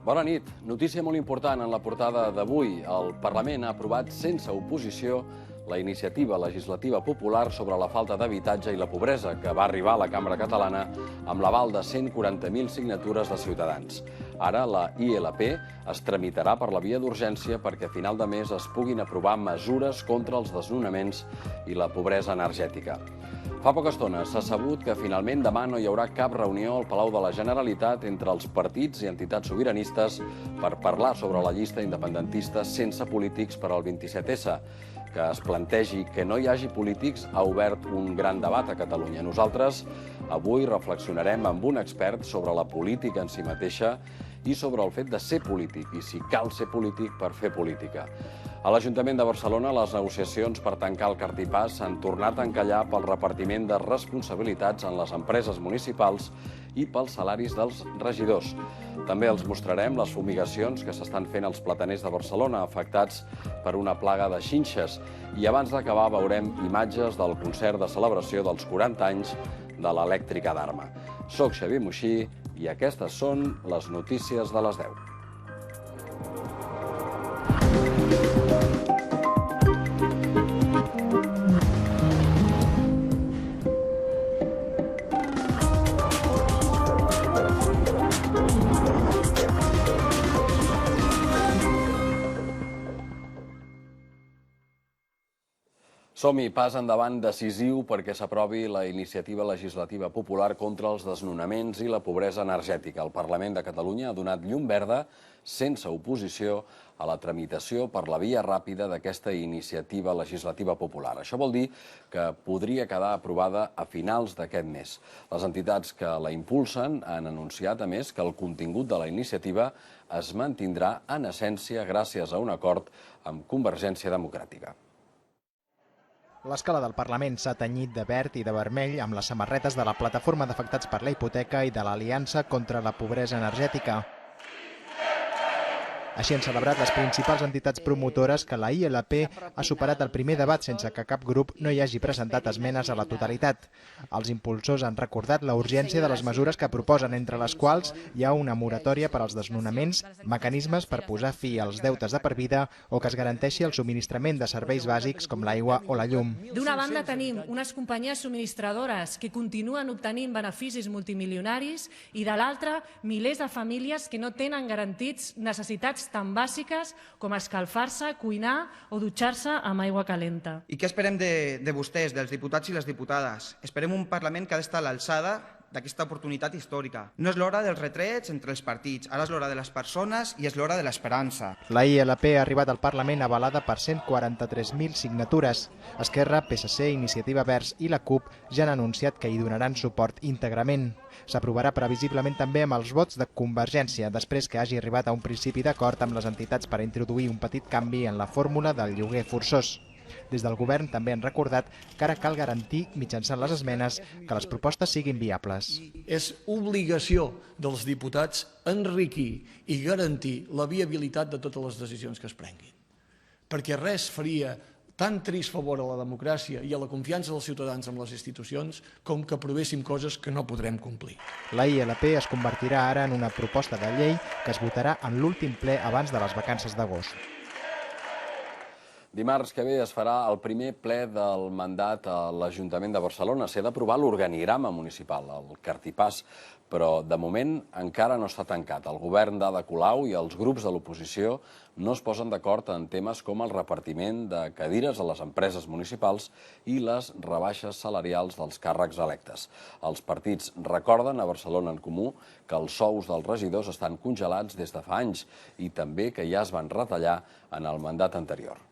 Bona nit. Notícia molt important en la portada d'avui. El Parlament ha aprovat sense oposició la iniciativa legislativa popular sobre la falta d'habitatge i la pobresa, que va arribar a la Cambra Catalana amb l'aval de 140.000 signatures de ciutadans. Ara la ILP es tramitarà per la via d'urgència perquè a final de mes es puguin aprovar mesures contra els desnonaments i la pobresa energètica. Fa poca estona s'ha sabut que finalment demà no hi haurà cap reunió al Palau de la Generalitat entre els partits i entitats sobiranistes per parlar sobre la llista independentista sense polítics per al 27S. Que es plantegi que no hi hagi polítics ha obert un gran debat a Catalunya. Nosaltres avui reflexionarem amb un expert sobre la política en si mateixa i sobre el fet de ser polític i si cal ser polític per fer política. A l'Ajuntament de Barcelona, les negociacions per tancar el Cartipàs s'han tornat a encallar pel repartiment de responsabilitats en les empreses municipals i pels salaris dels regidors. També els mostrarem les fumigacions que s'estan fent als plataners de Barcelona afectats per una plaga de xinxes. I abans d'acabar veurem imatges del concert de celebració dels 40 anys de l'elèctrica d'Arma. Soc Xavier Moixí i aquestes són les notícies de les 10. Som-hi, pas endavant decisiu perquè s'aprovi la iniciativa legislativa popular contra els desnonaments i la pobresa energètica. El Parlament de Catalunya ha donat llum verda, sense oposició, a la tramitació per la via ràpida d'aquesta iniciativa legislativa popular. Això vol dir que podria quedar aprovada a finals d'aquest mes. Les entitats que la impulsen han anunciat, a més, que el contingut de la iniciativa es mantindrà en essència gràcies a un acord amb Convergència Democràtica. L'escala del Parlament s'ha tenyit de verd i de vermell amb les samarretes de la Plataforma d'Afectats per la Hipoteca i de l'Aliança contra la Pobresa Energètica. Així han celebrat les principals entitats promotores que la ILP ha superat el primer debat sense que cap grup no hi hagi presentat esmenes a la totalitat. Els impulsors han recordat la urgència de les mesures que proposen, entre les quals hi ha una moratòria per als desnonaments, mecanismes per posar fi als deutes de per vida o que es garanteixi el subministrament de serveis bàsics com l'aigua o la llum. D'una banda tenim unes companyies subministradores que continuen obtenint beneficis multimilionaris i de l'altra milers de famílies que no tenen garantits necessitats tan bàsiques com escalfar-se, cuinar o dutxar-se amb aigua calenta. I què esperem de vostès, dels diputats i les diputades? Esperem un Parlament que ha d'estar a l'alçada d'aquesta oportunitat històrica. No és l'hora dels retrets entre els partits, ara és l'hora de les persones i és l'hora de l'esperança. La ILP ha arribat al Parlament avalada per 143.000 signatures. Esquerra, PSC, Iniciativa Verds i la CUP ja han anunciat que hi donaran suport íntegrament. S'aprovarà previsiblement també amb els vots de Convergència, després que hagi arribat a un principi d'acord amb les entitats per introduir un petit canvi en la fórmula del lloguer forçós. Des del govern també han recordat que ara cal garantir, mitjançant les esmenes, que les propostes siguin viables. És obligació dels diputats enriquir i garantir la viabilitat de totes les decisions que es prenguin. Perquè res faria tan trist favor a la democràcia i a la confiança dels ciutadans en les institucions com que aprovéssim coses que no podrem complir. La ILP es convertirà ara en una proposta de llei que es votarà en l'últim ple abans de les vacances d'agost. Dimarts que ve es farà el primer ple del mandat a l'Ajuntament de Barcelona. S'ha d'aprovar l'organigrama municipal, el Cartipàs, però de moment encara no està tancat. El govern d'Ada Colau i els grups de l'oposició no es posen d'acord en temes com el repartiment de cadires a les empreses municipals i les rebaixes salarials dels càrrecs electes. Els partits recorden a Barcelona en Comú que els sous dels regidors estan congelats des de fa anys i també que ja es van retallar en el mandat anterior.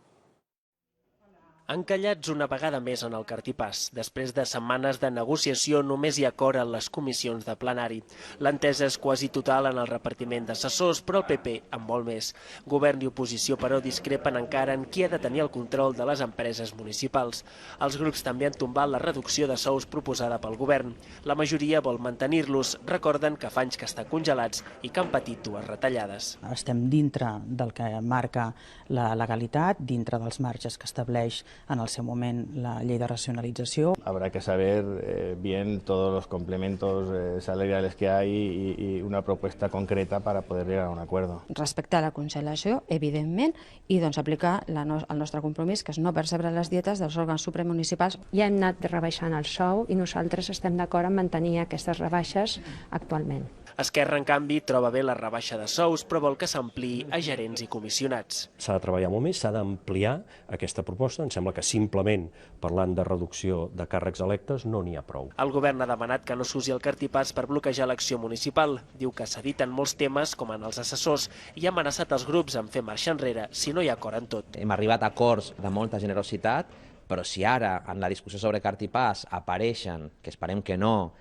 Encallats una vegada més en el Cartipàs. Després de setmanes de negociació, només hi ha acord en les comissions de plenari. L'entesa és quasi total en el repartiment d'assessors, però el PP en vol més. Govern i oposició, però, discrepen encara en qui ha de tenir el control de les empreses municipals. Els grups també han tombat la reducció de sous proposada pel govern. La majoria vol mantenir-los. Recorden que fa anys que estan congelats i que han patit dues retallades. Estem dintre del que marca la legalitat, dintre dels marges que estableix en el seu moment la llei de racionalització. Habrá que saber bien todos los complementos salariales que hay y una propuesta concreta para poder llegar a un acuerdo. Respectar la congelació, evidentment, i doncs aplicar el nostre compromís, que és no percebre les dietes dels òrgans supramunicipals. Ja hem anat rebaixant el sou i nosaltres estem d'acord en mantenir aquestes rebaixes actualment. Esquerra, en canvi, troba bé la rebaixa de sous, però vol que s'ampliï a gerents i comissionats. S'ha de treballar molt més, s'ha d'ampliar aquesta proposta. Em sembla que simplement parlant de reducció de càrrecs electes no n'hi ha prou. El govern ha demanat que no s'usi el cartipàs per bloquejar l'acció municipal. Diu que s'editen molts temes, com en els assessors, i ha amenaçat els grups en fer marxa enrere si no hi ha acord en tot. Hem arribat a acords de molta generositat, però si ara en la discussió sobre cartipàs apareixen, que esperem que no,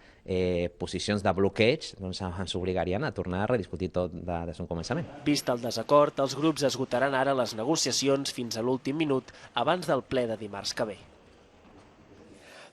posicions de bloqueig, doncs ens obligarien a tornar a rediscutir tot des d'un començament. Vist el desacord, els grups esgotaran ara les negociacions fins a l'últim minut abans del ple de dimarts que ve.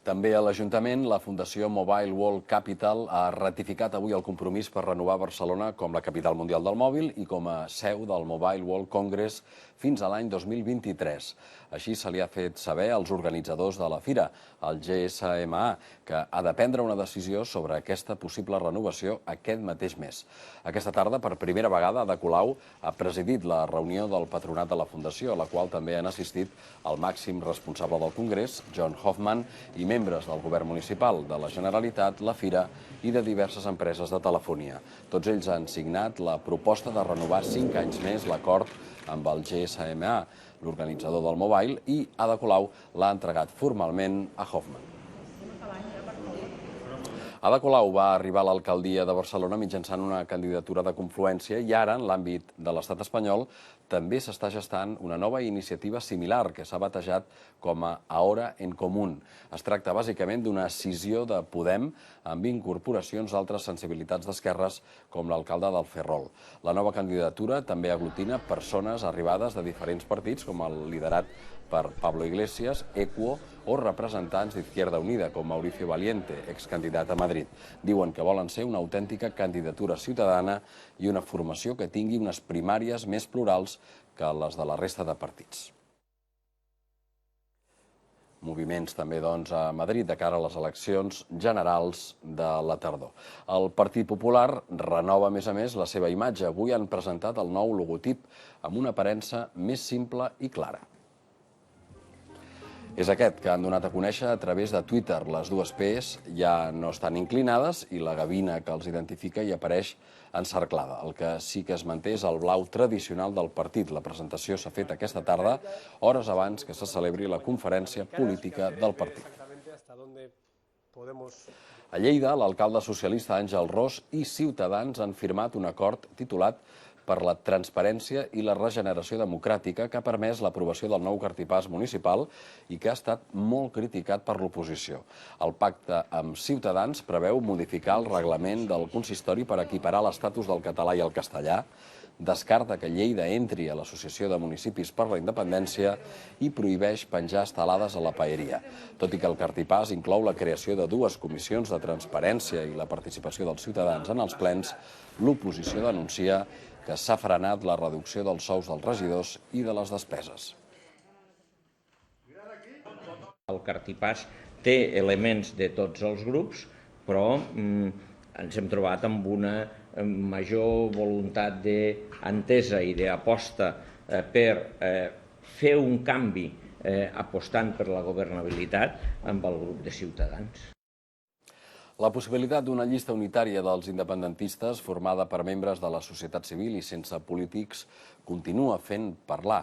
També a l'Ajuntament, la Fundació Mobile World Capital ha ratificat avui el compromís per renovar Barcelona com la capital mundial del mòbil i com a seu del Mobile World Congress fins a l'any 2023. Així se li ha fet saber als organitzadors de la fira, el GSMA, que ha de prendre una decisió sobre aquesta possible renovació aquest mateix mes. Aquesta tarda, per primera vegada, Ada Colau ha presidit la reunió del patronat de la Fundació, a la qual també han assistit el màxim responsable del Congrés, John Hoffman, i membres del govern municipal, de la Generalitat, la Fira i de diverses empreses de telefonia. Tots ells han signat la proposta de renovar 5 anys més l'acord amb el GSMA, l'organitzador del Mobile, i Ada Colau l'ha entregat formalment a Hoffman. Ada Colau va arribar a l'alcaldia de Barcelona mitjançant una candidatura de confluència i ara, en l'àmbit de l'estat espanyol, també s'està gestant una nova iniciativa similar que s'ha batejat com a Ahora en Común. Es tracta bàsicament d'una escissió de Podem amb incorporacions d'altres sensibilitats d'esquerres com l'alcalde del Ferrol. La nova candidatura també aglutina persones arribades de diferents partits com el liderat per Pablo Iglesias, Equo o representants d'Izquierda Unida com Mauricio Valiente, excandidat a Madrid. Diuen que volen ser una autèntica candidatura ciutadana i una formació que tingui unes primàries més plurals que les de la resta de partits. Moviments també a Madrid de cara a les eleccions generals de la tardor. El Partit Popular renova, a més, la seva imatge. Avui han presentat el nou logotip amb una aparença més simple i clara. És aquest que han donat a conèixer a través de Twitter. Les dues P's ja no estan inclinades i la gavina que els identifica hi apareix encerclada. El que sí que es manté és el blau tradicional del partit. La presentació s'ha fet aquesta tarda, hores abans que se celebri la conferència política del partit. A Lleida, l'alcalde socialista Àngel Ros i Ciutadans han firmat un acord titulat per la transparència i la regeneració democràtica que ha permès l'aprovació del nou cartipàs municipal i que ha estat molt criticat per l'oposició. El pacte amb Ciutadans preveu modificar el reglament del consistori per equiparar l'estatus del català i el castellà, descarta que Lleida entri a l'Associació de Municipis per la Independència i prohibeix penjar estelades a la paeria. Tot i que el cartipàs inclou la creació de 2 comissions de transparència i la participació dels ciutadans en els plens, l'oposició denuncia que s'ha frenat la reducció dels sous dels regidors i de les despeses. El cartipàs té elements de tots els grups, però ens hem trobat amb una major voluntat d'entesa i d'aposta per fer un canvi apostant per la governabilitat amb el grup de Ciutadans. La possibilitat d'una llista unitària dels independentistes formada per membres de la societat civil i sense polítics continua fent parlar.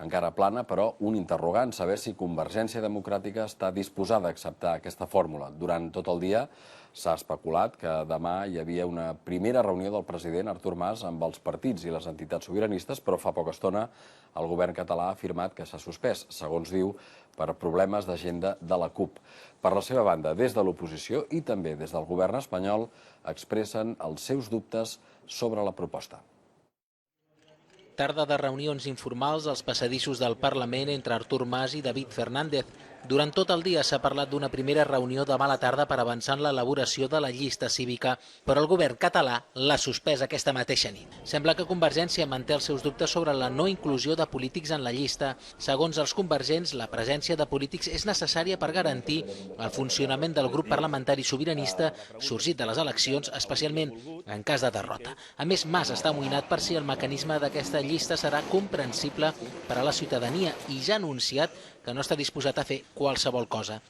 Encara plana, però, un interrogant, saber si Convergència Democràtica està disposada a acceptar aquesta fórmula. Durant tot el dia s'ha especulat que demà hi havia una primera reunió del president Artur Mas amb els partits i les entitats sobiranistes, però fa poca estona el govern català ha afirmat que s'ha suspès, segons diu, per problemes d'agenda de la CUP. Per la seva banda, des de l'oposició i també des del govern espanyol expressen els seus dubtes sobre la proposta. Tarda de reunions informals als passadissos del Parlament entre Artur Mas i David Fernández. Durant tot el dia s'ha parlat d'una primera reunió demà a la tarda per avançar en l'elaboració de la llista cívica, però el govern català l'ha suspès aquesta mateixa nit. Sembla que Convergència manté els seus dubtes sobre la no inclusió de polítics en la llista. Segons els convergents, la presència de polítics és necessària per garantir el funcionament del grup parlamentari sobiranista sorgit de les eleccions, especialment en cas de derrota. A més, Mas està amoïnat per si el mecanisme d'aquesta llista serà comprensible per a la ciutadania i ja ha anunciat que no està disposat a fer qualsevol cosa.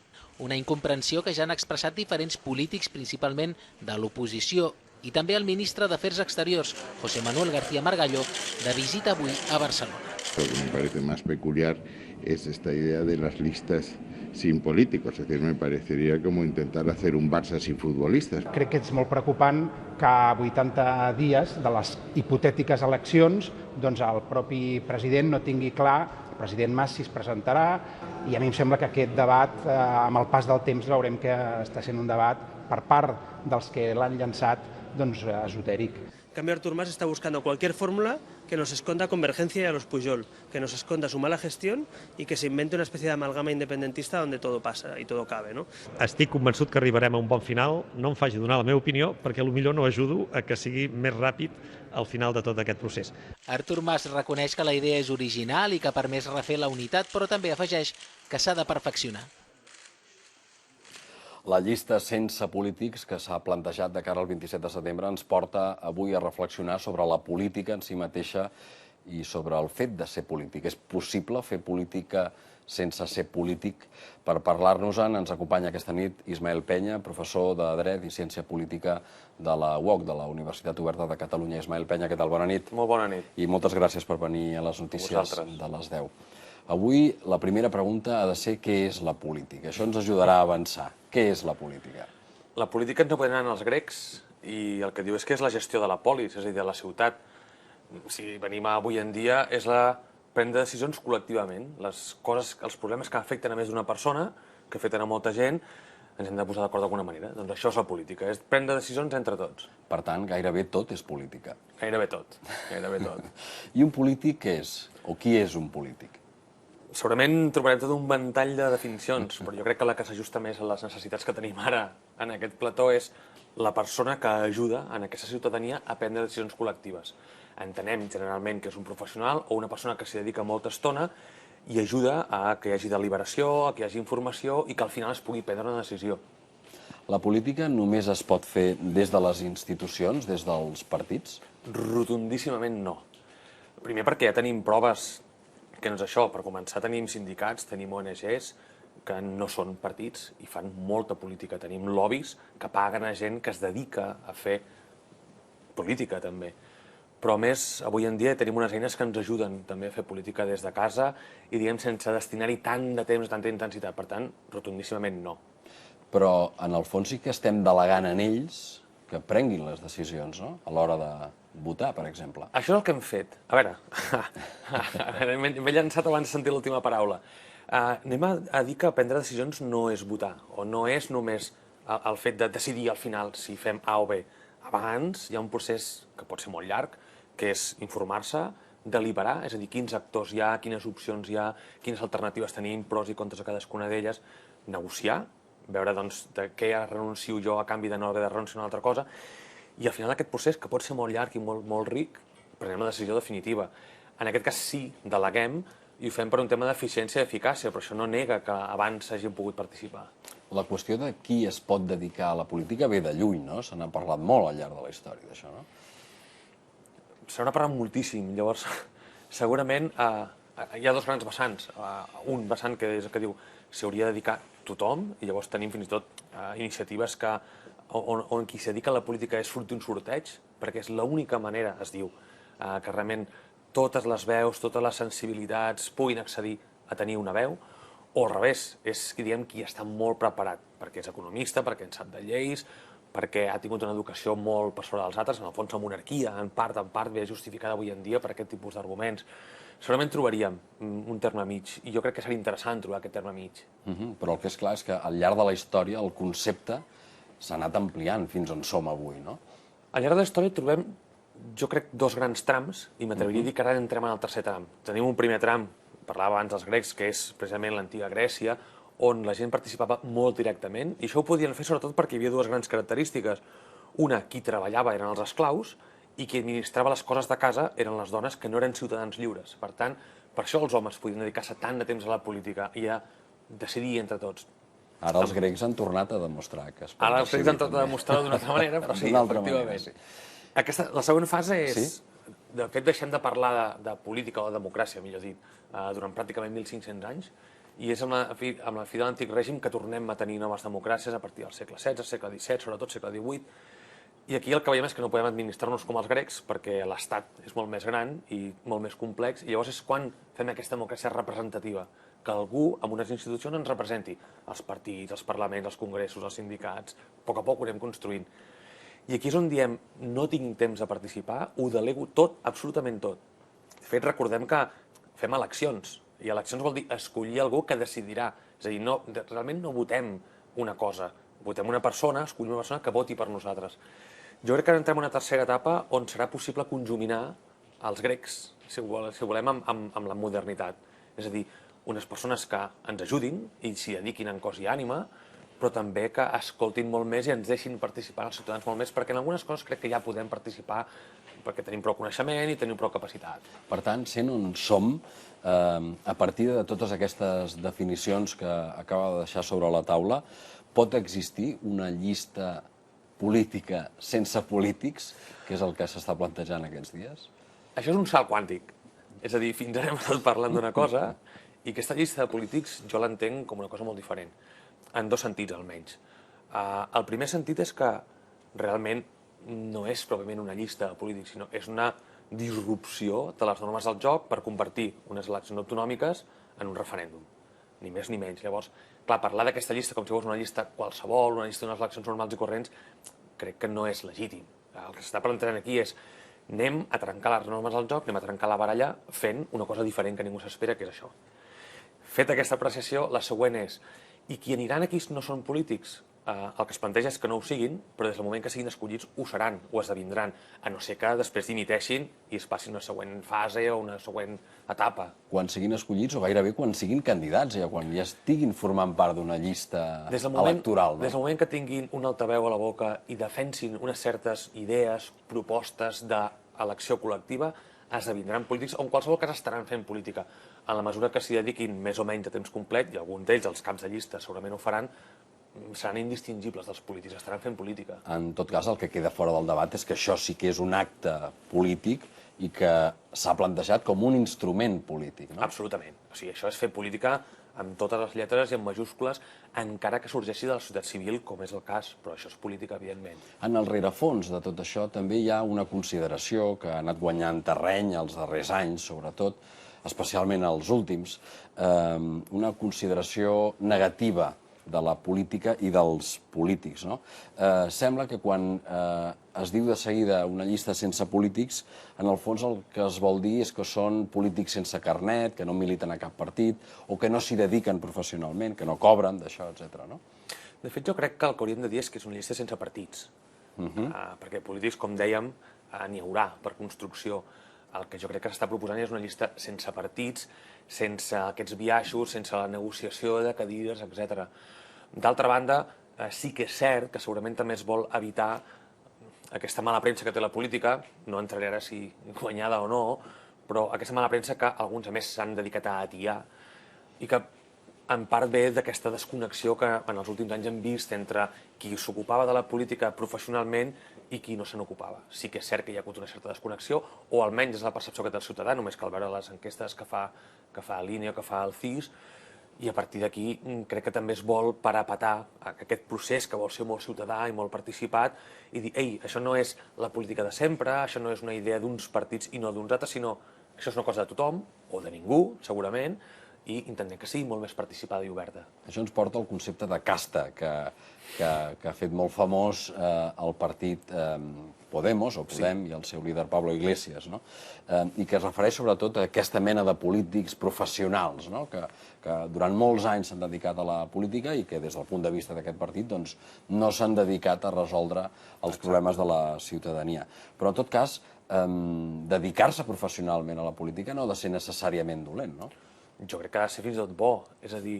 Una incomprensió que ja han expressat diferents polítics, principalment de l'oposició, i també el ministre d'Afers Exteriors, José Manuel García Margallo, de visita avui a Barcelona. Lo que me parece más peculiar es esta idea de las listas sin políticos, es decir, me parecería como intentar hacer un Barça sin futbolistas. Crec que és molt preocupant que a 80 dies de les hipotètiques eleccions doncs el propi president no tingui clar, el president Mas, si es presentarà, i a mi em sembla que aquest debat, amb el pas del temps, veurem que està sent un debat per part dels que l'han llançat, doncs esotèric. En cambio, Artur Mas está buscando cualquier fórmula que nos esconda Convergencia y a los Pujol, que nos esconda su mala gestión y que se invente una especie de amalgama independentista donde todo pasa y todo cabe, ¿no? Estic convençut que arribarem a un bon final. No em faci donar la meva opinió perquè potser no ajudo a que sigui més ràpid al final de tot aquest procés. Artur Mas reconeix que la idea és original i que ha permès refer la unitat, però també afegeix que s'ha de perfeccionar. La llista sense polítics que s'ha plantejat de cara al 27 de setembre ens porta avui a reflexionar sobre la política en si mateixa i sobre el fet de ser polític. És possible fer política sense ser polític? Per parlar-nos-en ens acompanya aquesta nit Ismael Penya, professor de Dret i Ciència Política de la UOC, de la Universitat Oberta de Catalunya. Ismael Penya, què tal? Bona nit. Molt bona nit. I moltes gràcies per venir a les notícies de les 10. Avui la primera pregunta ha de ser què és la política. Això ens ajudarà a avançar. Què és la política? La política ens ho prenen els grecs i el que diu és que és la gestió de la polis, és a dir, de la ciutat. Si venim a avui en dia és prendre decisions col·lectivament. Les coses, els problemes que afecten a més d'una persona, que afecten a molta gent, ens hem de posar d'acord d'alguna manera. Doncs això és la política, és prendre decisions entre tots. Per tant, gairebé tot és política. Gairebé tot, gairebé tot. I un polític què és? O qui és un polític? Segurament trobarem tot un ventall de definicions, però jo crec que la que s'ajusta més a les necessitats que tenim ara en aquest plató és la persona que ajuda en aquesta ciutadania a prendre decisions col·lectives. Entenem generalment que és un professional o una persona que s'hi dedica molta estona i ajuda a que hi hagi deliberació, a que hi hagi informació i que al final es pugui prendre una decisió. La política només es pot fer des de les institucions, des dels partits? Rotundíssimament no. Primer perquè ja tenim proves que no és això. Per començar tenim sindicats, tenim ONGs que no són partits i fan molta política. Tenim lobbies que paguen a gent que es dedica a fer política també. Però a més, avui en dia tenim unes eines que ens ajuden també a fer política des de casa i diguem sense destinar-hi tant de temps, tanta intensitat. Per tant, rotundíssimament no. Però en el fons sí que estem delegant en ells que prenguin les decisions, no? A l'hora de votar, per exemple. Això és el que hem fet. A veure, m'he llançat abans de sentir l'última paraula. Anem a dir que prendre decisions no és votar, o no és només el fet de decidir al final si fem A o B. Abans hi ha un procés que pot ser molt llarg, que és informar-se, deliberar, és a dir, quins actors hi ha, quines opcions hi ha, quines alternatives tenim, pros i contres a cadascuna d'elles, negociar, veure doncs, de què renuncio jo a canvi de no haver de renunciar a una altra cosa, i al final d'aquest procés, que pot ser molt llarg i molt ric, prenem la decisió definitiva. En aquest cas sí, deleguem, i ho fem per un tema d'eficiència i eficàcia, però això no nega que abans hagin pogut participar. La qüestió de qui es pot dedicar a la política ve de lluny, no? Se n'ha parlat molt al llarg de la història, d'això, no? Se n'ha parlat moltíssim. Llavors, segurament hi ha dos grans vessants. Un vessant que diu s'hi hauria de dedicar tothom, i llavors tenim fins i tot iniciatives on qui s'hi dedica a la política és fruit d'un sorteig, perquè és l'única manera, es diu, que realment totes les veus, totes les sensibilitats puguin accedir a tenir una veu, o al revés, és qui està molt preparat, perquè és economista, perquè en sap de lleis, perquè ha tingut una educació molt per sobre dels altres, en el fons la monarquia, en part ve justificada avui en dia per aquest tipus d'arguments. Segurament trobaríem un terme mig, i jo crec que seria interessant trobar aquest terme mig. Però el que és clar és que al llarg de la història el concepte s'ha anat ampliant fins on som avui, no? Al llarg de la història trobem, jo crec, dos grans trams, i m'atreviria a dir que ara entrem en el tercer tram. Tenim un primer tram, parlava abans dels grecs, que és precisament l'antiga Grècia, on la gent participava molt directament, i això ho podien fer sobretot perquè hi havia dues grans característiques. Una, qui treballava eren els esclaus, i qui administrava les coses de casa eren les dones que no eren ciutadans lliures. Per tant, per això els homes podien dedicar-se tant de temps a la política i a decidir entre tots. Ara els grecs han tornat a demostrar que es pot decidir. Ara els grecs han tornat a demostrar d'una altra manera, però sí, efectivament. La segona fase és... De fet, deixem de parlar de política o de democràcia, millor dit, durant pràcticament 1.500 anys, i és amb la fi de l'antic règim que tornem a tenir noves democràcies a partir del segle XVI, segle XVII, sobretot segle XVIII, i aquí el que veiem és que no podem administrar-nos com els grecs perquè l'Estat és molt més gran i molt més complex, i llavors és quan fem aquesta democràcia representativa, que algú amb unes institucions ens representi, els partits, els parlaments, els congressos, els sindicats, a poc ho anem construint. I aquí és on diem, no tinc temps de participar, ho delego tot, absolutament tot. De fet, recordem que fem eleccions, i eleccions vol dir escollir algú que decidirà. És a dir, realment no votem una cosa, votem una persona, escollim una persona que voti per nosaltres. Jo crec que entrem en una tercera etapa on serà possible conjuminar els grecs, si volem, amb la modernitat. És a dir, unes persones que ens ajudin i s'hi dediquin en cos i ànima, però també que escoltin molt més i ens deixin participar els ciutadans molt més, perquè en algunes coses crec que ja podem participar perquè tenim prou coneixement i tenim prou capacitat. Per tant, sent on som, a partir de totes aquestes definicions que acaba de deixar sobre la taula, pot existir una llista política sense polítics, que és el que s'està plantejant aquests dies? Això és un salt quàntic. És a dir, fins ara hem estat parlant d'una cosa i aquesta llista de polítics jo l'entenc com una cosa molt diferent, en dos sentits almenys. El primer sentit és que realment no és pròpiament una llista de polítics, sinó és una disrupció de les normes del joc per convertir unes eleccions autonòmiques en un referèndum, ni més ni menys. Llavors, clar, parlar d'aquesta llista com si fos una llista qualsevol, una llista d'unes eleccions normals i corrents, crec que no és legítim. El que s'està plantejant aquí és anem a trencar les normes del joc, anem a trencar la baralla fent una cosa diferent que ningú s'espera, que és això. Fet aquesta apreciació, la següent és: i qui aniran aquí no són polítics? El que es planteja és que no ho siguin, però des del moment que siguin escollits ho seran, ho esdevindran, a no ser que després dimiteixin i es passin una següent fase o una següent etapa. Quan siguin escollits o gairebé quan siguin candidats, quan ja estiguin formant part d'una llista electoral. Des del moment que tinguin un altaveu a la boca i defensin unes certes idees, propostes d'elecció col·lectiva, esdevindran polítics, o en qualsevol cas estaran fent política. En la mesura que s'hi dediquin més o menys a temps complet, i alguns d'ells, els caps de llista, segurament ho faran, seran indistingibles dels polítics, estaran fent política. En tot cas, el que queda fora del debat és que això sí que és un acte polític i que s'ha plantejat com un instrument polític, no? Absolutament. O sigui, això és fer política amb totes les lletres i en majúscules, encara que sorgeixi de la societat civil, com és el cas, però això és política, evidentment. En el rerefons de tot això també hi ha una consideració que ha anat guanyant terreny els darrers anys, sobretot, especialment els últims, una consideració negativa de la política i dels polítics. Sembla que quan es diu de seguida una llista sense polítics, en el fons el que es vol dir és que són polítics sense carnet, que no militen a cap partit, o que no s'hi dediquen professionalment, que no cobren d'això, etc. De fet, jo crec que el que hauríem de dir és que és una llista sense partits, perquè polítics, com dèiem, n'hi haurà per construcció. El que jo crec que s'està proposant és una llista sense partits, sense aquests biaixos, sense la negociació de cadires, etc. D'altra banda, sí que és cert que segurament també es vol evitar aquesta mala premsa que té la política, no entraré ara si guanyada o no, però aquesta mala premsa que alguns, a més, s'han dedicat a atiar i que en part ve d'aquesta desconnexió que en els últims anys hem vist entre qui s'ocupava de la política professionalment i qui no se n'ocupava. Sí que és cert que hi ha hagut una certa desconnexió, o almenys és la percepció que té el ciutadà, només cal veure les enquestes que fa l'INE o que fa el CIS, i a partir d'aquí crec que també es vol parapetar aquest procés que vol ser molt ciutadà i molt participat i dir, ei, això no és la política de sempre, això no és una idea d'uns partits i no d'uns altres, sinó això és una cosa de tothom, o de ningú, segurament, i intentem que sigui molt més participada i oberta. Això ens porta al concepte de casta, que ha fet molt famós el partit Podemos, o Podem, i el seu líder Pablo Iglesias, i que es refereix sobretot a aquesta mena de polítics professionals, que durant molts anys s'han dedicat a la política i que des del punt de vista d'aquest partit no s'han dedicat a resoldre els problemes de la ciutadania. Però en tot cas, dedicar-se professionalment a la política no ha de ser necessàriament dolent, no? Jo crec que ha de ser fins i tot bo. És a dir,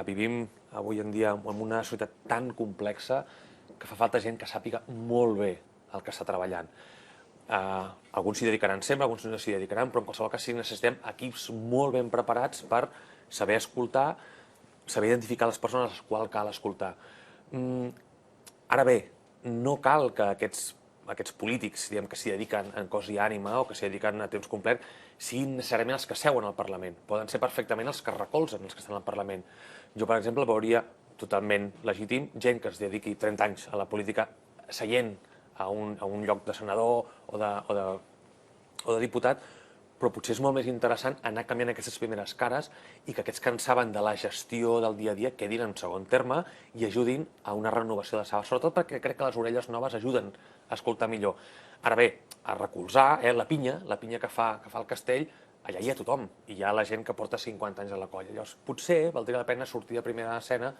Vivim avui en dia en una societat tan complexa que fa falta gent que sàpiga molt bé el que està treballant. Alguns s'hi dedicaran sempre, alguns no s'hi dedicaran, però en qualsevol cas sí necessitem equips molt ben preparats per saber escoltar, saber identificar les persones a les quals cal escoltar. Ara bé, no cal que aquests polítics que s'hi dediquen en cos i ànima o que s'hi dediquen a temps complet siguin necessàriament els que seuen al Parlament. Poden ser perfectament els que recolzen els que estan al Parlament. Jo, per exemple, veuria totalment legítim gent que es dediqui 30 anys a la política seient a un lloc de senador o de diputat, però potser és molt més interessant anar canviant aquestes primeres cares i que aquests que en saben de la gestió del dia a dia quedin en segon terme i ajudin a una renovació de sabes, sobretot perquè crec que les orelles noves ajuden a escoltar millor. Ara bé, a recolzar la pinya que fa el castell, allà hi ha tothom, i hi ha la gent que porta 50 anys a la colla. Llavors, potser valdria la pena sortir de primera escena,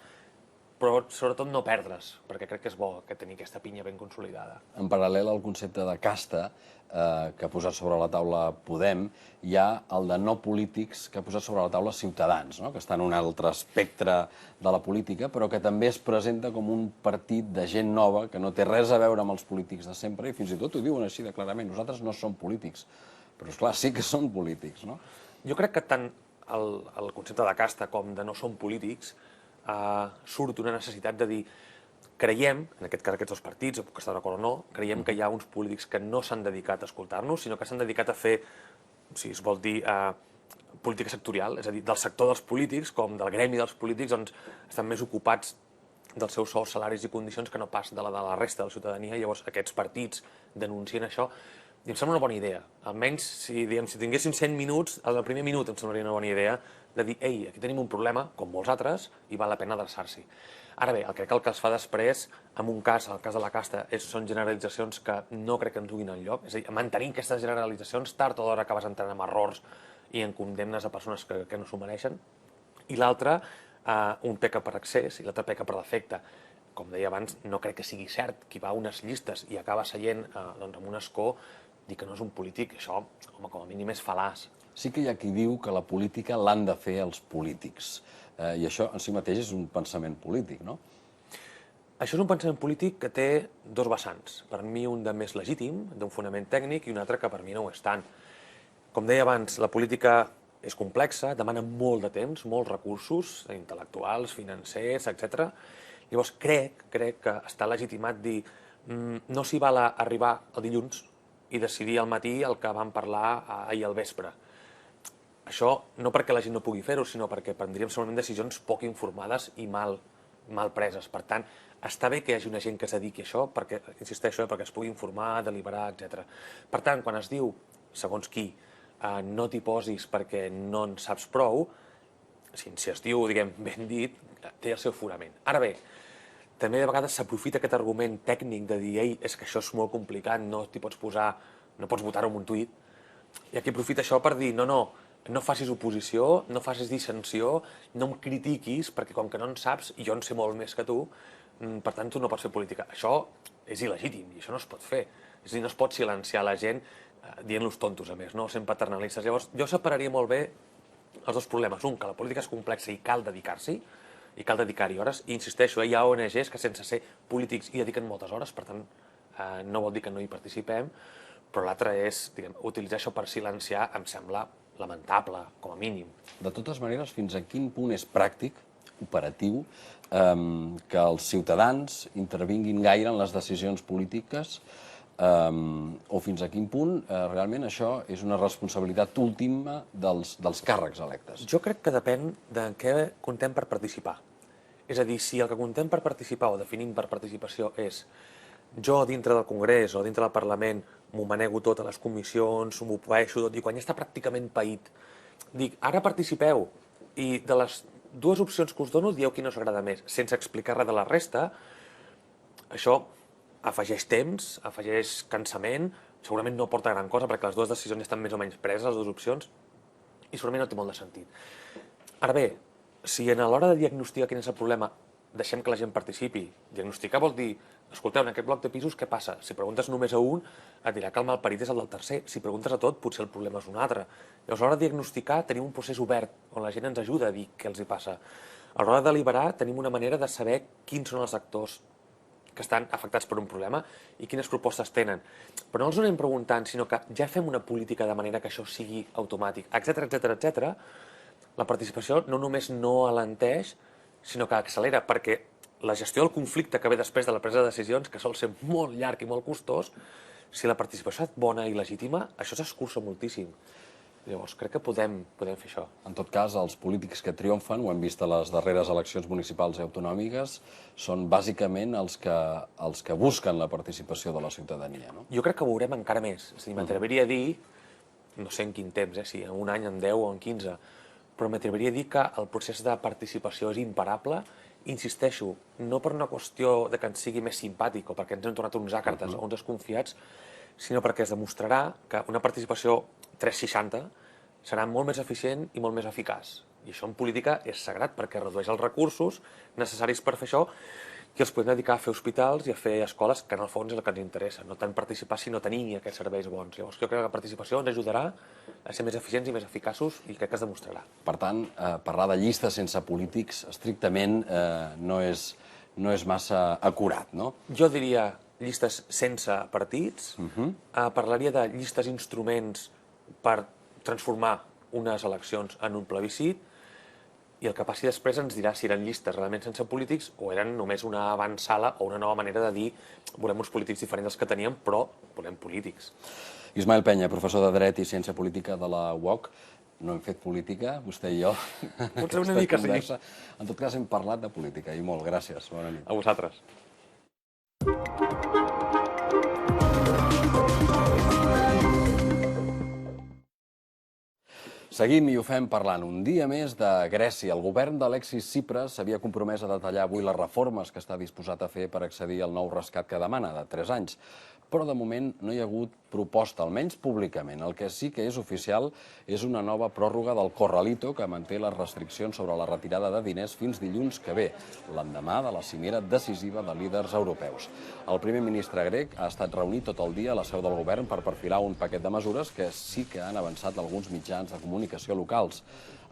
però sobretot no perdre's, perquè crec que és bo que tenir aquesta pinya ben consolidada. En paral·lel al concepte de casta que ha posat sobre la taula Podem, hi ha el de no polítics que ha posat sobre la taula Ciutadans, que està en un altre espectre de la política, però que també es presenta com un partit de gent nova que no té res a veure amb els polítics de sempre i fins i tot ho diuen així de clarament. Nosaltres no som polítics, però esclar, sí que són polítics. Jo crec que tant el concepte de casta com de no som polítics surt una necessitat de dir creiem, en aquest cas aquests dos partits, puc estar d'acord o no, creiem que hi ha uns polítics que no s'han dedicat a escoltar-nos, sinó que s'han dedicat a fer, si es vol dir, política sectorial, és a dir, del sector dels polítics, com del gremi dels polítics, doncs estan més ocupats dels seus sous, salaris i condicions que no pas de la resta de la ciutadania. Llavors aquests partits denuncien això i em sembla una bona idea. Almenys, si tinguéssim 100 minuts, al primer minut em semblaria una bona idea de dir, ei, aquí tenim un problema, com molts altres, i val la pena adreçar-s'hi. Ara bé, crec que el que es fa després, en un cas, el cas de la casta, són generalitzacions que no crec que ens duguin enlloc. És a dir, mantenint aquestes generalitzacions, tard o d'hora acabes entrant en errors i en condemnes a persones que no s'ho mereixen. I l'altre, un peca per excés i l'altre peca per defecte. Com deia abans, no crec que sigui cert. Qui va a unes llistes i acaba seient amb un escó, dir que no és un polític, això, home, com a mínim és fal·laç. Sí que hi ha qui diu que la política l'han de fer els polítics. I això en si mateix és un pensament polític, no? Això és un pensament polític que té dos vessants. Per mi un de més legítim, d'un fonament tècnic, i un altre que per mi no ho és tant. Com deia abans, la política és complexa, demana molt de temps, molts recursos intel·lectuals, financers, etc. Llavors crec que està legitimat dir no s'hi val arribar el dilluns i decidir al matí el que vam parlar ahir al vespre. Això no perquè la gent no pugui fer-ho, sinó perquè prendríem segurament decisions poc informades i mal preses. Per tant, està bé que hi hagi una gent que es dediqui a això, perquè, insisteixo, perquè es pugui informar, deliberar, etc. Per tant, quan es diu, segons qui, no t'hi posis perquè no en saps prou, si es diu, diguem, ben dit, té el seu fonament. Ara bé, també de vegades s'aprofita aquest argument tècnic de dir, ei, és que això és molt complicat, no t'hi pots posar, no pots votar-ho en un tuit, i aquí aprofita això per dir, no facis oposició, no facis dissensió, no em critiquis, perquè com que no en saps, i jo en sé molt més que tu, per tant, tu no pots fer política. Això és il·legítim, i això no es pot fer. És a dir, no es pot silenciar la gent dient-los tontos, a més, no? Sent paternalistes. Llavors, jo separaria molt bé els dos problemes. Un, que la política és complexa i cal dedicar-s'hi, i cal dedicar-hi hores. I insisteixo, hi ha ONGs que sense ser polítics hi dediquen moltes hores, per tant, no vol dir que no hi participem, però l'altre és, utilitzar això per silenciar, em sembla lamentable, com a mínim. De totes maneres, fins a quin punt és pràctic, operatiu, que els ciutadans intervinguin gaire en les decisions polítiques o fins a quin punt realment això és una responsabilitat última dels càrrecs electes? Jo crec que depèn de què contem per participar. És a dir, si el que contem per participar o definim per participació és jo dintre del Congrés o dintre del Parlament m'ho manego tot a les comissions, m'ho paeixo tot, i quan ja està pràcticament paït, dic, ara participeu, i de les dues opcions que us dono, dieu quina us agrada més, sense explicar res de la resta, això afegeix temps, afegeix cansament, segurament no porta gran cosa, perquè les dues decisions ja estan més o menys preses, les dues opcions, i segurament no té molt de sentit. Ara bé, si a l'hora de diagnosticar quin és el problema deixem que la gent participi, diagnosticar vol dir, escolteu, en aquest bloc de pisos què passa? Si preguntes només a un, et dirà que el malparit és el del tercer. Si preguntes a tot, potser el problema és un altre. Llavors, a l'hora de diagnosticar, tenim un procés obert, on la gent ens ajuda a dir què els hi passa. A l'hora de deliberar tenim una manera de saber quins són els actors que estan afectats per un problema i quines propostes tenen. Però no els anem preguntant, sinó que ja fem una política de manera que això sigui automàtic, etc. La participació no només no alenteix, sinó que accelera, perquè la gestió del conflicte que ve després de la presa de decisions, que sol ser molt llarg i molt costós, si la participació és bona i legítima, això s'escurça moltíssim. Llavors, crec que podem fer això. En tot cas, els polítics que triomfen, ho hem vist a les darreres eleccions municipals i autonòmiques, són bàsicament els que busquen la participació de la ciutadania, no? Jo crec que ho veurem encara més. És a dir, m'atreviria a dir, no sé en quin temps, si en un any, en 10 o en 15, però m'atreviria a dir que el procés de participació és imparable. Insisteixo, no per una qüestió de que ens sigui més simpàtic o perquè ens hem tornat uns àcrates o uns desconfiats, sinó perquè es demostrarà que una participació 360 serà molt més eficient i molt més eficaç. I això en política és sagrat perquè redueix els recursos necessaris per fer això i els podem dedicar a fer hospitals i a fer escoles, que en el fons és el que ens interessa, no tant participar sinó tenir aquests serveis bons. Llavors jo crec que la participació ens ajudarà a ser més eficients i més eficaços i crec que es demostrarà. Per tant, parlar de llistes sense polítics estrictament no és massa acurat, no? Jo diria llistes sense partits, parlaria de llistes instruments per transformar unes eleccions en un plebiscit i el que passi després ens dirà si eren llistes realment sense polítics o eren només una avantsala o una nova manera de dir volem uns polítics diferents dels que teníem, però volem polítics. Ismael Peña, professor de Dret i Ciència Política de la UOC. No hem fet política, vostè i jo. Potser una mica sí. En tot cas, hem parlat de política i molt. Gràcies. Bona nit. A vosaltres. Seguim i ho fem parlant un dia més de Grècia. El govern d'Alexis Tsipras s'havia compromès a detallar avui les reformes que està disposat a fer per accedir al nou rescat que demana, de 3 anys. Però de moment no hi ha hagut proposta, almenys públicament. El que sí que és oficial és una nova pròrroga del Corralito que manté les restriccions sobre la retirada de diners fins dilluns que ve, l'endemà de la cimera decisiva de líders europeus. El primer ministre grec ha estat reunit tot el dia a la seu del govern per perfilar un paquet de mesures que sí que han avançat alguns mitjans de comunicació locals.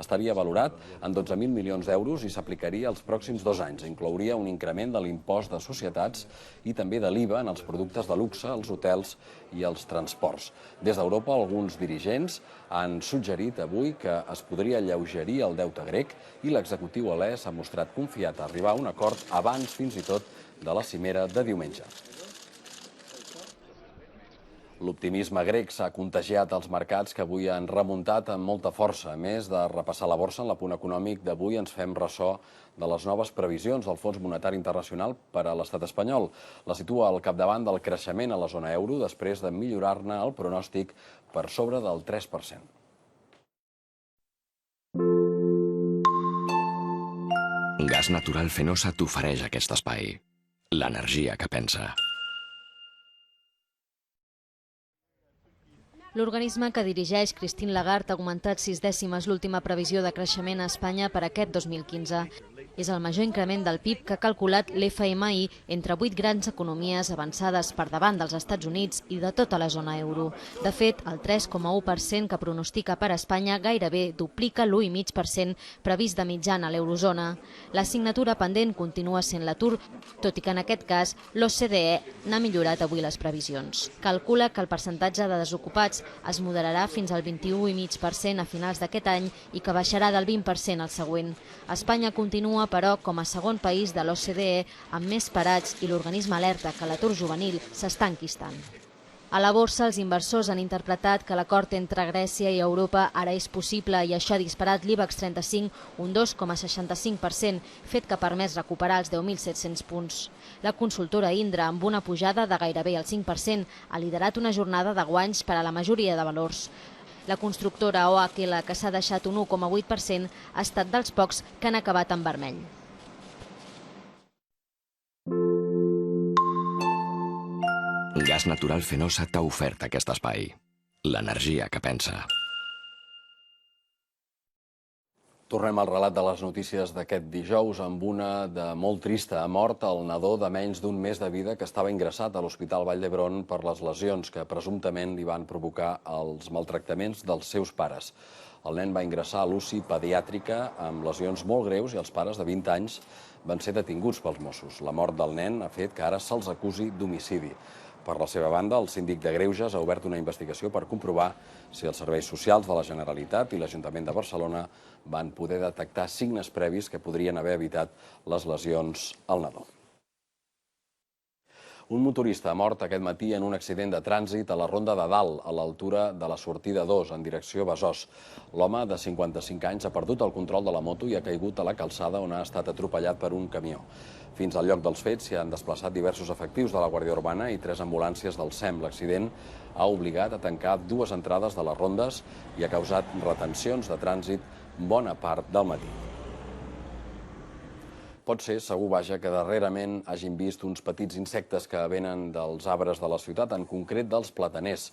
Estaria valorat en 12.000 milions d'euros i s'aplicaria els pròxims 2 anys. Inclouria un increment de l'impost de societats i també de l'IVA en els productes de luxe, els hotels i els transports. Des d'Europa, alguns dirigents han suggerit avui que es podria alleugerir el deute grec i l'executiu alè s'ha mostrat confiat a arribar a un acord abans, fins i tot, de la cimera de diumenge. L'optimisme grec s'ha contagiat als mercats que avui han remuntat amb molta força. A més de repassar la borsa, en l'apunt econòmic d'avui ens fem ressò de les noves previsions del Fons Monetari Internacional per a l'estat espanyol. La situa al capdavant del creixement a la zona euro després de millorar-ne el pronòstic per sobre del 3%. Gas Natural Fenosa t'ofereix aquest espai. L'energia que pensa. L'organisme que dirigeix Christine Lagarde ha augmentat 6 dècimes l'última previsió de creixement a Espanya per aquest 2015. És el major increment del PIB que ha calculat l'FMI entre 8 grans economies avançades per davant dels Estats Units i de tota la zona euro. De fet, el 3,1% que pronostica per a Espanya gairebé duplica l'1,5% previst de mitjana a l'eurozona. L'assignatura pendent continua sent l'atur, tot i que en aquest cas l'OCDE n'ha millorat avui les previsions. Calcula que el percentatge de desocupats es moderarà fins al 21,5% a finals d'aquest any i que baixarà del 20% al següent. Espanya continua, però, com a segon país de l'OCDE amb més parats i l'organisme alerta que l'atur juvenil s'està enquistant. A la borsa, els inversors han interpretat que l'acord entre Grècia i Europa ara és possible i això ha disparat l'IBEX 35 un 2,65%, fet que ha permès recuperar els 10.700 punts. La consultora Indra, amb una pujada de gairebé el 5%, ha liderat una jornada de guanys per a la majoria de valors. La constructora OHL, que s'ha deixat un 1,8%, ha estat dels pocs que han acabat en vermell. Gas Natural Fenosa t'ha ofert aquest espai. L'energia que pensa. Tornem al relat de les notícies d'aquest dijous amb una de molt trista. Ha mort el nadó de menys d'un mes de vida que estava ingressat a l'Hospital Vall d'Hebron per les lesions que presumptament li van provocar els maltractaments dels seus pares. El nen va ingressar a l'UCI pediàtrica amb lesions molt greus i els pares de 20 anys van ser detinguts pels Mossos. La mort del nen ha fet que ara se'ls acusi d'homicidi. Per la seva banda, el síndic de Greuges ha obert una investigació per comprovar si els serveis socials de la Generalitat i l'Ajuntament de Barcelona van poder detectar signes previs que podrien haver evitat les lesions al nadó. Un motorista ha mort aquest matí en un accident de trànsit a la Ronda de Dalt, a l'altura de la sortida 2, en direcció Besòs. L'home, de 55 anys, ha perdut el control de la moto i ha caigut a la calçada on ha estat atropellat per un camió. Fins al lloc dels fets s'hi han desplaçat diversos efectius de la Guàrdia Urbana i 3 ambulàncies del SEM. L'accident ha obligat a tancar 2 entrades de les rondes i ha causat retencions de trànsit bona part del matí. Pot ser, segur, vaja, que darrerament hagin vist uns petits insectes que venen dels arbres de la ciutat, en concret dels plataners.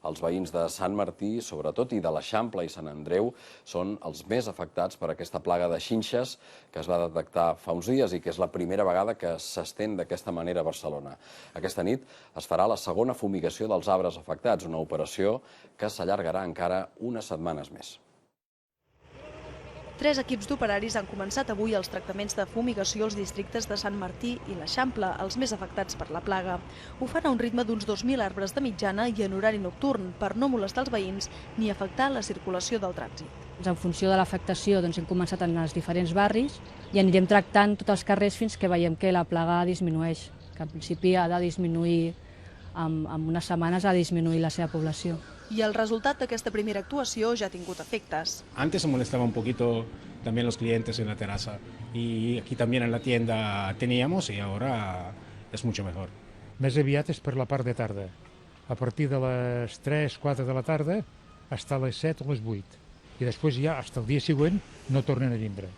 Els veïns de Sant Martí, sobretot, i de l'Eixample i Sant Andreu, són els més afectats per aquesta plaga de xinxes que es va detectar fa uns dies i que és la primera vegada que s'estén d'aquesta manera a Barcelona. Aquesta nit es farà la segona fumigació dels arbres afectats, una operació que s'allargarà encara unes setmanes més. 3 equips d'operaris han començat avui els tractaments de fumigació als districtes de Sant Martí i l'Eixample, els més afectats per la plaga. Ho fan a un ritme d'uns 2.000 arbres de mitjana i en horari nocturn, per no molestar els veïns ni afectar la circulació del trànsit. En funció de l'afectació hem començat en els diferents barris i anirem tractant tots els carrers fins que veiem que la plaga disminueix, que en principi ha de disminuir, en unes setmanes ha de disminuir la seva població. Y el resultat d'aquesta primera actuació ja ha tingut efectes. Antes se molestaba un poquito también los clientes en la terraza y aquí también en la tienda teníamos y ahora es mucho mejor. Més aviat és per la part de tarda. A partir de les 3-4 de la tarda fins a les 7 o les 8. I després ja, fins el dia següent, no tornen a vindre.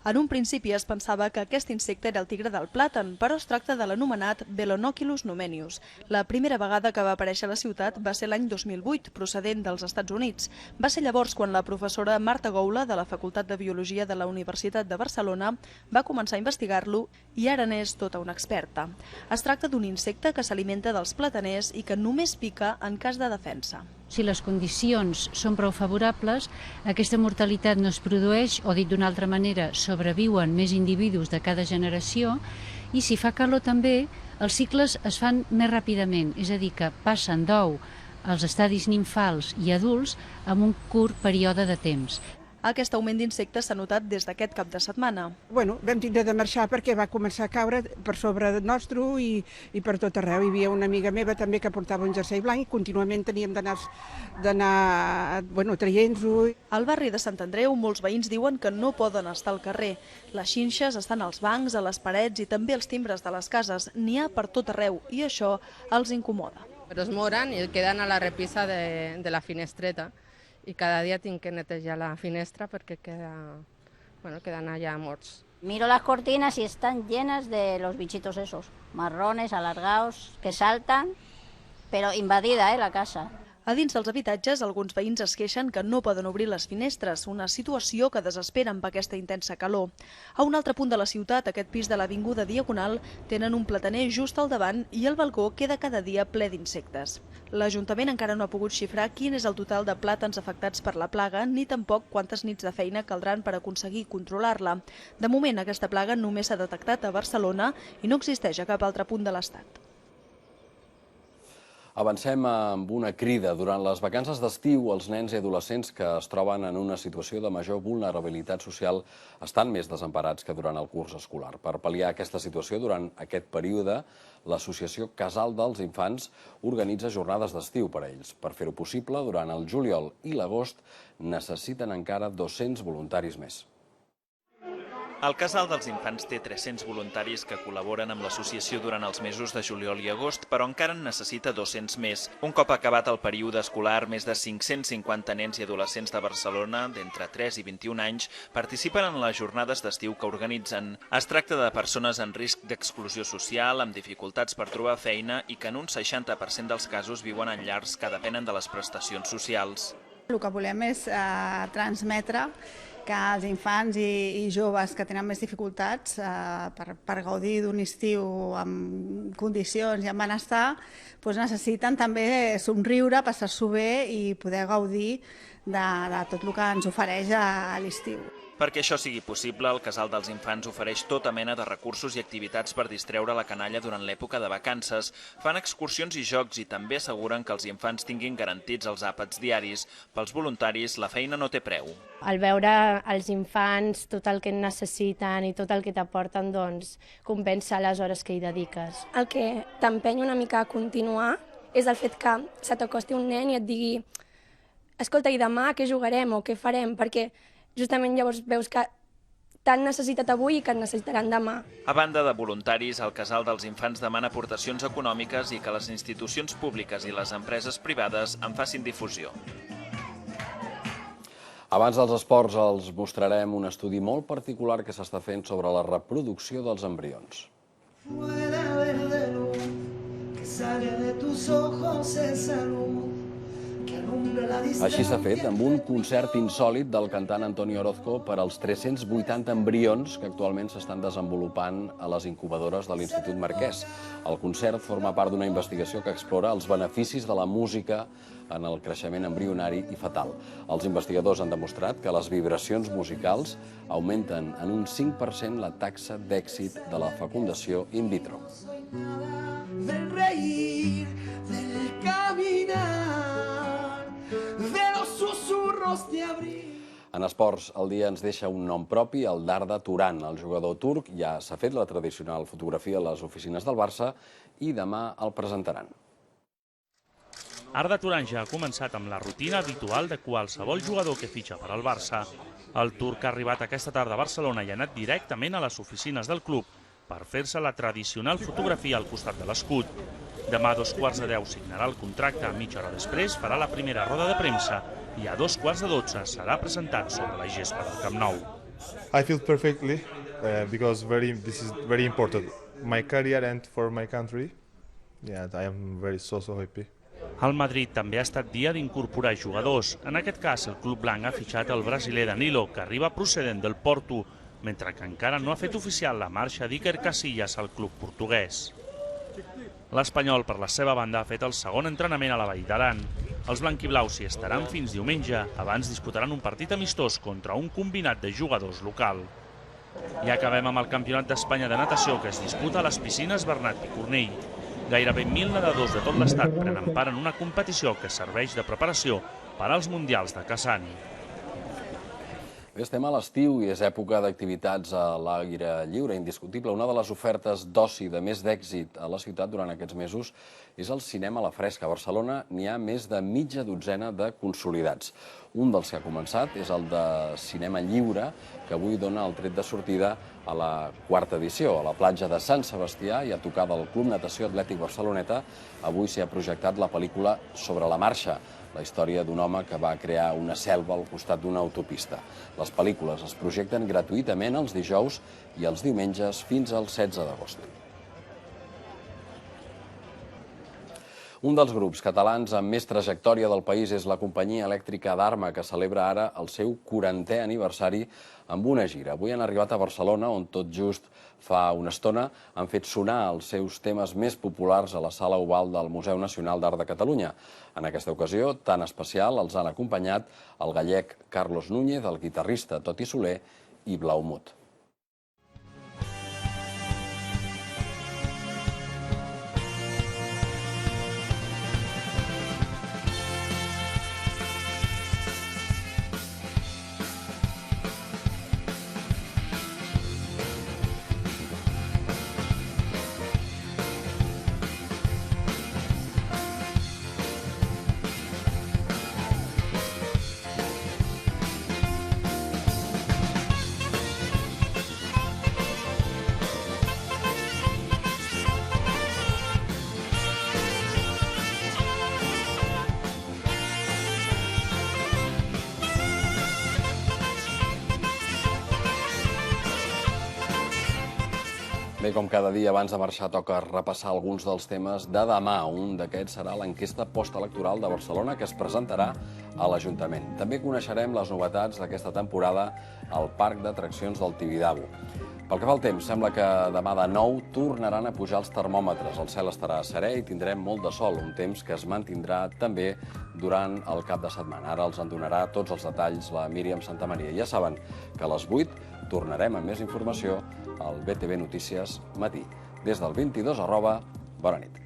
En un principi es pensava que aquest insecte era el tigre del plàtan, però es tracta de l'anomenat Belonocilus numenius. La primera vegada que va aparèixer a la ciutat va ser l'any 2008, procedent dels Estats Units. Va ser llavors quan la professora Marta Goula, de la Facultat de Biologia de la Universitat de Barcelona, va començar a investigar-lo i ara n'és tota una experta. Es tracta d'un insecte que s'alimenta dels plataners i que només pica en cas de defensa. Si les condicions són prou favorables, aquesta mortalitat no es produeix, o dit d'una altra manera, sobreviuen més individus de cada generació, i si fa calor també, els cicles es fan més ràpidament, és a dir, que passen d'ou als estadis nimfals i adults en un curt període de temps. Aquest augment d'insectes s'ha notat des d'aquest cap de setmana. Bueno, vam tindre de marxar perquè va començar a caure per sobre nostre i per tot arreu. Hi havia una amiga meva també que portava un jersei blanc i contínuament teníem d'anar traient-ho. Al barri de Sant Andreu, molts veïns diuen que no poden estar al carrer. Les xinxes estan als bancs, a les parets i també als timbres de les cases. N'hi ha per tot arreu i això els incomoda. Però es moren i queden a la repisa de la finestreta. Y cada día tengo que netejar la finestra porque quedan allá morts. Miro las cortinas y están llenas de los bichitos esos, marrones, alargados, que saltan, pero invadida la casa. A dins dels habitatges, alguns veïns es queixen que no poden obrir les finestres, una situació que desespera amb aquesta intensa calor. A un altre punt de la ciutat, aquest pis de l'Avinguda Diagonal, tenen un plataner just al davant i el balcó queda cada dia ple d'insectes. L'Ajuntament encara no ha pogut xifrar quin és el total de plàtans afectats per la plaga, ni tampoc quantes nits de feina caldran per aconseguir controlar-la. De moment, aquesta plaga només s'ha detectat a Barcelona i no existeix a cap altre punt de l'Estat. Avancem amb una crida. Durant les vacances d'estiu, els nens i adolescents que es troben en una situació de major vulnerabilitat social estan més desemparats que durant el curs escolar. Per pal·liar aquesta situació, durant aquest període, l'associació Casal dels Infants organitza jornades d'estiu per a ells. Per fer-ho possible, durant el juliol i l'agost necessiten encara 200 voluntaris més. El Casal dels Infants té 300 voluntaris que col·laboren amb l'associació durant els mesos de juliol i agost, però encara en necessita 200 més. Un cop acabat el període escolar, més de 550 nens i adolescents de Barcelona, d'entre 3 i 21 anys, participen en les jornades d'estiu que organitzen. Es tracta de persones en risc d'exclusió social, amb dificultats per trobar feina i que en un 60% dels casos viuen en llars que depenen de les prestacions socials. El que volem és transmetre que els infants i joves que tenen més dificultats per gaudir d'un estiu amb condicions i amb benestar necessiten també somriure, passar-s'ho bé i poder gaudir de tot el que ens ofereix a l'estiu. Perquè això sigui possible, el Casal dels Infants ofereix tota mena de recursos i activitats per distreure la canalla durant l'època de vacances. Fan excursions i jocs i també asseguren que els infants tinguin garantits els àpats diaris. Pels voluntaris, la feina no té preu. Al veure els infants tot el que necessiten i tot el que t'aporten, doncs, compensa les hores que hi dediques. El que t'empeny una mica a continuar és el fet que se t'acosti un nen i et digui escolta, i demà què jugarem o què farem? Perquè justament llavors veus que t'han necessitat avui i que et necessitaran demà. A banda de voluntaris, el Casal dels Infants demana aportacions econòmiques i que les institucions públiques i les empreses privades en facin difusió. Abans dels esports els mostrarem un estudi molt particular que s'està fent sobre la reproducció dels embrions. Així s'ha fet amb un concert insòlit del cantant Antonio Orozco per als 380 embrions que actualment s'estan desenvolupant a les incubadores de l'Institut Marquès. El concert forma part d'una investigació que explora els beneficis de la música en el creixement embrionari i fetal. Els investigadors han demostrat que les vibracions musicals augmenten en un 5% la taxa d'èxit de la fecundació in vitro. Del reír, del caminar, de los susurros de abril. En esports, el dia ens deixa un nom propi, el d'Arda Turan. El jugador turc ja s'ha fet la tradicional fotografia a les oficines del Barça i demà el presentaran. Arda Turan ja ha començat amb la rutina habitual de qualsevol jugador que fitxa per al Barça. El turc ha arribat aquesta tarda a Barcelona i ha anat directament a les oficines del club per fer-se la tradicional fotografia al costat de l'escut. Demà a 11:15 signarà el contracte, mitja hora després farà la primera roda de premsa i a 11:12 serà presentat sobre la gespa del Camp Nou. I feel perfectly because this is very important. My career and for my country. Yeah, I am so happy. Al Madrid també ha estat dia d'incorporar jugadors. En aquest cas, el club blanc ha fitxat el brasiler Danilo, que arriba procedent del Porto, mentre que encara no ha fet oficial la marxa d'Iker Casillas al club portuguès. L'Espanyol, per la seva banda, ha fet el segon entrenament a la Vall d'Aran. Els blanquiblaus hi estaran fins diumenge, abans disputaran un partit amistós contra un combinat de jugadors local. I acabem amb el Campionat d'Espanya de natació que es disputa a les piscines Bernat Picornell. Gairebé 1.000 nedadors de tot l'estat prenen part en una competició que serveix de preparació per als Mundials de Casani. Estem a l'estiu i és època d'activitats a l'aire lliure, indiscutible. Una de les ofertes d'oci de més d'èxit a la ciutat durant aquests mesos és el cinema a la fresca. A Barcelona n'hi ha més de mitja dotzena de consolidats. Un dels que ha començat és el de Cinema Lliure, que avui dona el tret de sortida a la quarta edició. A la platja de Sant Sebastià i a tocar del Club Natació Atlètic Barceloneta, avui s'hi ha projectat la pel·lícula Sobre la marxa, la història d'un home que va crear una selva al costat d'una autopista. Les pel·lícules es projecten gratuïtament els dijous i els diumenges fins al 16 d'agost. Un dels grups catalans amb més trajectòria del país és la companyia elèctrica d'Arma, que celebra ara el seu 40è aniversari amb una gira. Avui han arribat a Barcelona, on tot just fa una estona han fet sonar els seus temes més populars a la Sala Oval del Museu Nacional d'Art de Catalunya. En aquesta ocasió tan especial els han acompanyat el gallec Carlos Núñez, el guitarrista Toti Soler i Blaumut. Bé, com cada dia abans de marxar toca repassar alguns dels temes de demà. Un d'aquests serà l'enquesta postelectoral de Barcelona que es presentarà a l'Ajuntament. També coneixerem les novetats d'aquesta temporada al Parc d'Atraccions del Tibidabo. Pel que fa al temps, sembla que demà de nou tornaran a pujar els termòmetres. El cel estarà serè i tindrem molt de sol, un temps que es mantindrà també durant el cap de setmana. Ara els en donarà tots els detalls la Míriam Santamaria. Ja saben que a les 8 tornarem amb més informació al BTV Notícies Matí. Des del 22, bona nit.